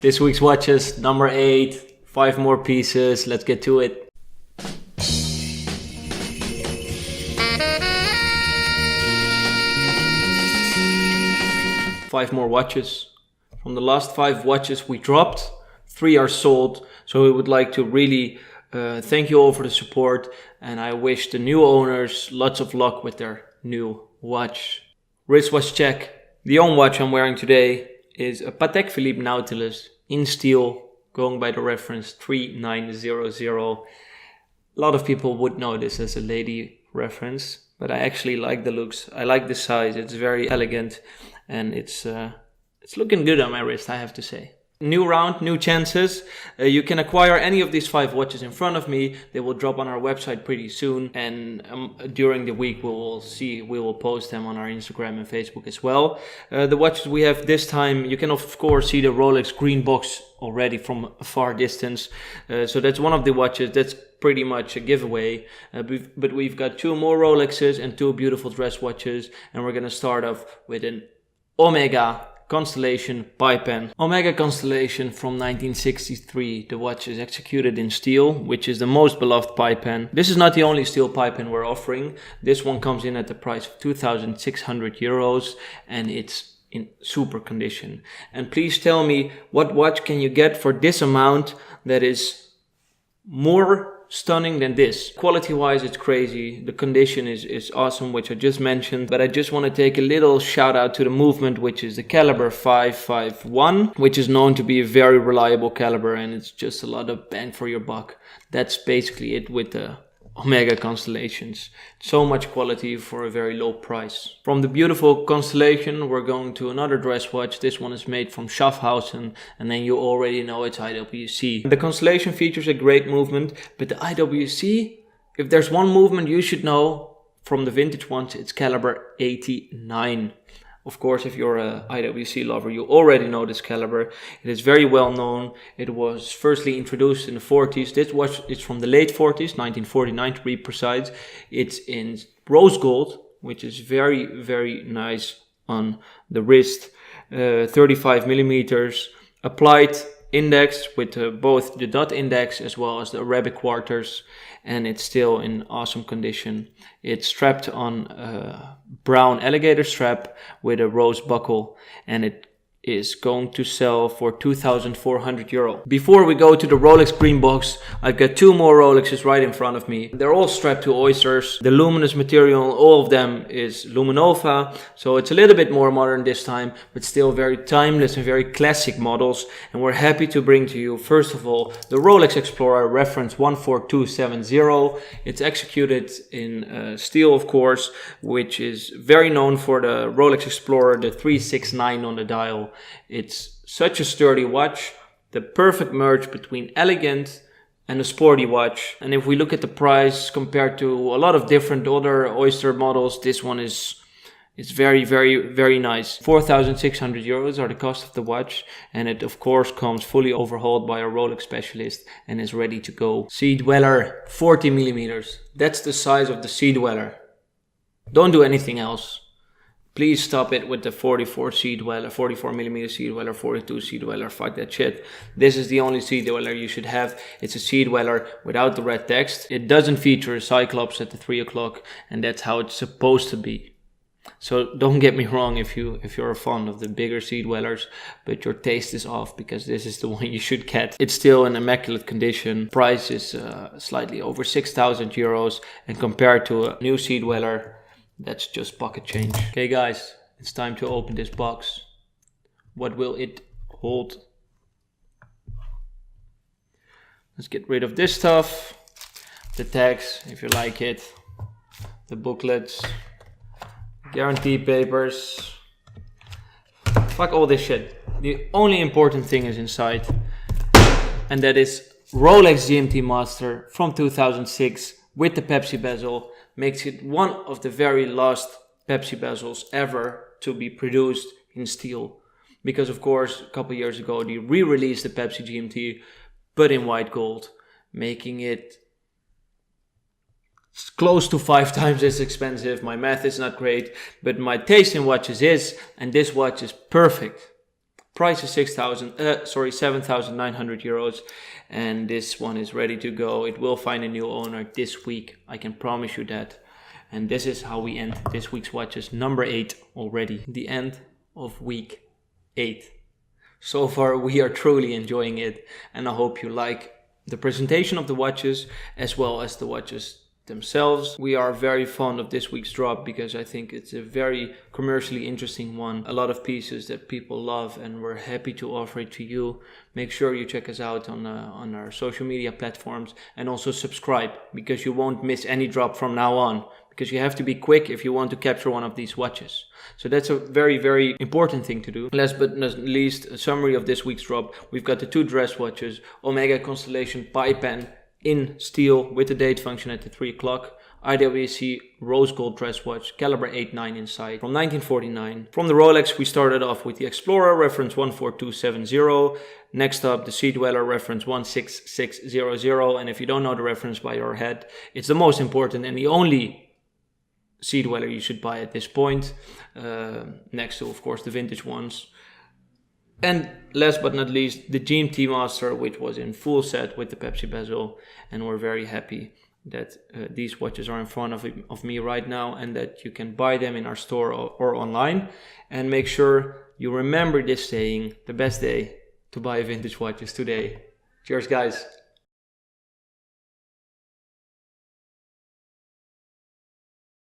This week's watches, number 8, 5 more pieces, let's get to it. Five more watches. From the last 5 watches we dropped, 3 are sold. So we would like to really thank you all for the support, and I wish the new owners lots of luck with their new watch. Wristwatch check. The own watch I'm wearing today is a Patek Philippe Nautilus in steel, going by the reference 3900. A lot of people would know this as a lady reference, but I actually like the looks. I like the size. It's very elegant, and it's looking good on my wrist, I have to say. New round, new chances. You can acquire any of these 5 watches in front of me. They will drop on our website pretty soon, and during the week we will post them on our Instagram and Facebook as well. The watches we have this time, you can of course see the Rolex green box already from a far distance. So that's one of the watches. That's pretty much a giveaway. But we've got 2 more Rolexes and 2 beautiful dress watches, and we're gonna start off with an Omega Constellation pipe pen. Omega Constellation from 1963. The watch is executed in steel, which is the most beloved pipe pen. This is not the only steel pipe pen we're offering. This one comes in at the price of 2,600 euros, and it's in super condition. And please tell me, what watch can you get for this amount that is more stunning than this? Quality wise, it's crazy. The condition is awesome, which I just mentioned, but I just want to take a little shout out to the movement, which is the caliber 551, which is known to be a very reliable caliber, and it's just a lot of bang for your buck. That's basically it with the Omega Constellations. So much quality for a very low price. From the beautiful Constellation, we're going to another dress watch. This one is made from Schaffhausen, and then you already know it's IWC. The Constellation features a great movement, but the IWC, if there's one movement you should know from the vintage ones, it's caliber 89. Of course, if you're a IWC lover, you already know this caliber. It is very well known. It was firstly introduced in the 40s. This watch is from the late 40s, 1949 to be precise. It's in rose gold, which is very, very nice on the wrist. 35 millimeters. Applied index with both the dot index as well as the Arabic quarters, and it's still in awesome condition. It's strapped on a brown alligator strap with a rose buckle, and it is going to sell for 2,400 euro. Before we go to the Rolex green box, I've got 2 more Rolexes right in front of me. They're all strapped to oysters. The luminous material, all of them is Luminova, so it's a little bit more modern this time, but still very timeless and very classic models. And we're happy to bring to you, first of all, the Rolex Explorer reference 14270. It's executed in steel, of course, which is very known for the Rolex Explorer, the 369 on the dial. It's such a sturdy watch, the perfect merge between elegant and a sporty watch. And if we look at the price compared to a lot of different other oyster models, this one is very, very, very nice. 4,600 euros are the cost of the watch, and it of course comes fully overhauled by a Rolex specialist and is ready to go. Sea-Dweller, 40 millimeters. That's the size of the Sea-Dweller. Don't do anything else. Please stop it with the 44 Sea-Dweller, 44 millimeter Sea-Dweller, 42 Sea-Dweller, fuck that shit. This is the only Sea-Dweller you should have. It's a Sea-Dweller without the red text. It doesn't feature a Cyclops at the 3 o'clock, and that's how it's supposed to be. So don't get me wrong if you're fond of the bigger Sea-Dwellers, but your taste is off, because this is the one you should get. It's still in immaculate condition. Price is slightly over 6,000 euros, and compared to a new Sea-Dweller, that's just pocket change. Okay guys, it's time to open this box. What will it hold? Let's get rid of this stuff. The tags, if you like it. The booklets. Guarantee papers. Fuck all this shit. The only important thing is inside. And that is Rolex GMT-Master from 2006 with the Pepsi bezel. Makes it one of the very last Pepsi bezels ever to be produced in steel. Because of course, a couple years ago, they re-released the Pepsi GMT, but in white gold, making it close to 5 times as expensive. My math is not great, but my taste in watches is, and this watch is perfect. Price is 7,900 euros, and this one is ready to go. It will find a new owner this week, I can promise you that. And this is how we end this week's watches, number 8 already, the end of week 8. So far we are truly enjoying it, and I hope you like the presentation of the watches as well as the watches themselves. We are very fond of this week's drop because I think it's a very commercially interesting one. A lot of pieces that people love, and we're happy to offer it to you. Make sure you check us out on our social media platforms, and also subscribe, because you won't miss any drop from now on, because you have to be quick if you want to capture one of these watches. So that's a very, very important thing to do. Last but not least, a summary of this week's drop. We've got the 2 dress watches, Omega Constellation Pi Pen in steel with the date function at the 3 o'clock, IWC rose gold dress watch, caliber 8-9 inside, from 1949. From the Rolex, we started off with the Explorer, reference 14270. Next up, the Sea-Dweller, reference 16600. And if you don't know the reference by your head, it's the most important and the only Sea-Dweller you should buy at this point, next to, of course, the vintage ones. And last but not least, the GMT-Master, which was in full set with the Pepsi bezel. And we're very happy that these watches are in front of me right now, and that you can buy them in our store or online. And make sure you remember this saying, the best day to buy a vintage watch is today. Cheers, guys.